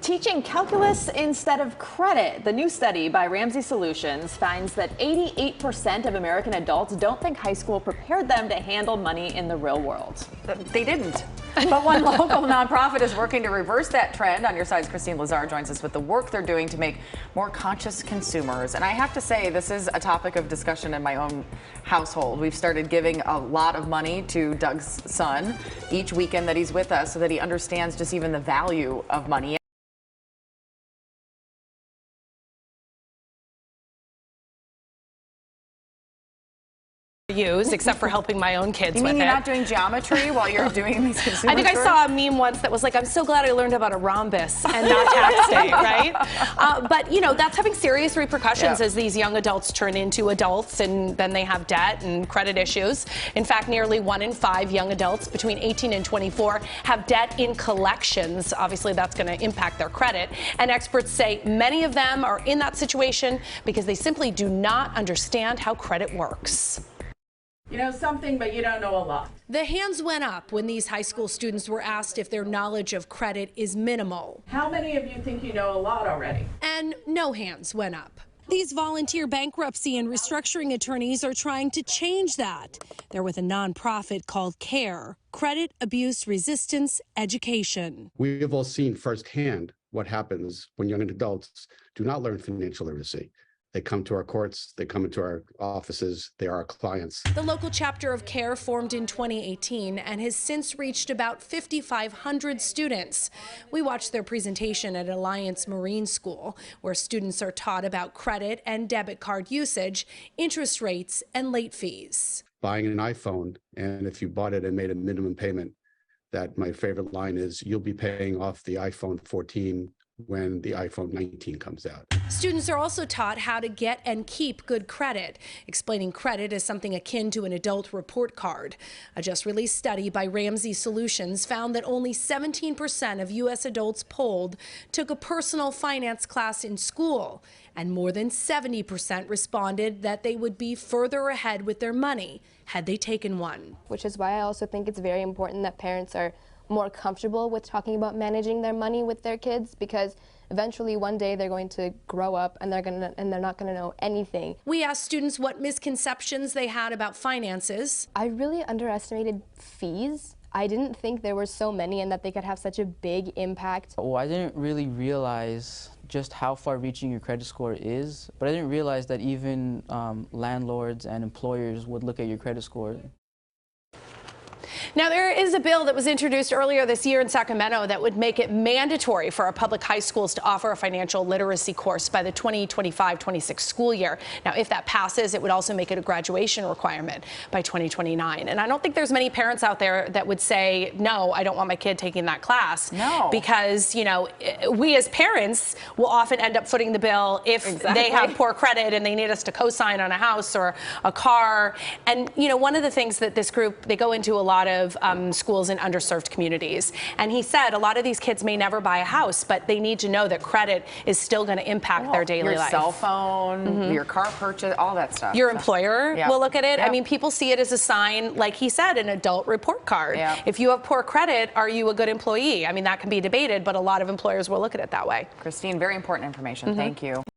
Teaching calculus instead of credit. The new study by Ramsey Solutions finds that 88% of American adults don't think high school prepared them to handle money in the real world. They didn't. But one local nonprofit is working to reverse that trend. On Your Side's Christine Lazar joins us with the work they're doing to make more conscious consumers. And I have to say, this is a topic of discussion in my own household. We've started giving a lot of money to Doug's son each weekend that he's with us so that he understands just even the value of money. Use except for helping my own kids with it. You mean you're not doing geometry while you're doing these consumer I think I saw a meme once that was like, I'm so glad I learned about a rhombus and not tax day, right? But, you know, that's having serious repercussions as these young adults turn into adults and then they have debt and credit issues. In fact, nearly 1 in 5 young adults between 18 and 24 have debt in collections. Obviously, that's going to impact their credit. And experts say many of them are in that situation because they simply do not understand how credit works. You know something, but you don't know a lot. The hands went up when these high school students were asked if their knowledge of credit is minimal. How many of you think you know a lot already? And no hands went up. These volunteer bankruptcy and restructuring attorneys are trying to change that. They're with a nonprofit called CARE, Credit Abuse Resistance Education. We have all seen firsthand what happens when young adults do not learn financial literacy. They come to our courts, they come into our offices, they are our clients. The local chapter of CARE formed in 2018 and has since reached about 5,500 students. We watched their presentation at Alliance Marine School, where students are taught about credit and debit card usage, interest rates, and late fees. Buying an iPhone, and if you bought it and made a minimum payment, that my favorite line is, you'll be paying off the iPhone 14 when the iPhone 19 comes out. Students are also taught how to get and keep good credit, explaining credit as something akin to an adult report card. A just-released study by Ramsey Solutions found that only 17% of U.S. adults polled took a personal finance class in school, and more than 70% responded that they would be further ahead with their money had they taken one. Which is why I also think it's very important that parents are more comfortable with talking about managing their money with their kids, because eventually one day they're going to grow up and they're not going to know anything. We asked students what misconceptions they had about finances. I really underestimated fees. I didn't think there were so many and that they could have such a big impact. Well, I didn't really realize just how far-reaching your credit score is, but I didn't realize that even landlords and employers would look at your credit score. Now, there is a bill that was introduced earlier this year in Sacramento that would make it mandatory for our public high schools to offer a financial literacy course by the 2025-26 school year. Now, if that passes, it would also make it a graduation requirement by 2029. And I don't think there's many parents out there that would say, no, I don't want my kid taking that class. No. Because, you know, we as parents will often end up footing the bill if they have poor credit and they need us to co-sign on a house or a car. And, you know, one of the things that this group, they go into a lot of schools in underserved communities. And he said a lot of these kids may never buy a house, but they need to know that credit is still going to impact their daily life. Your cell phone, your car purchase, all that stuff. Your employer will look at it. Yep. I mean, people see it as a sign, like he said, an adult report card. Yep. If you have poor credit, are you a good employee? I mean, that can be debated, but a lot of employers will look at it that way. Christine, very important information. Thank you.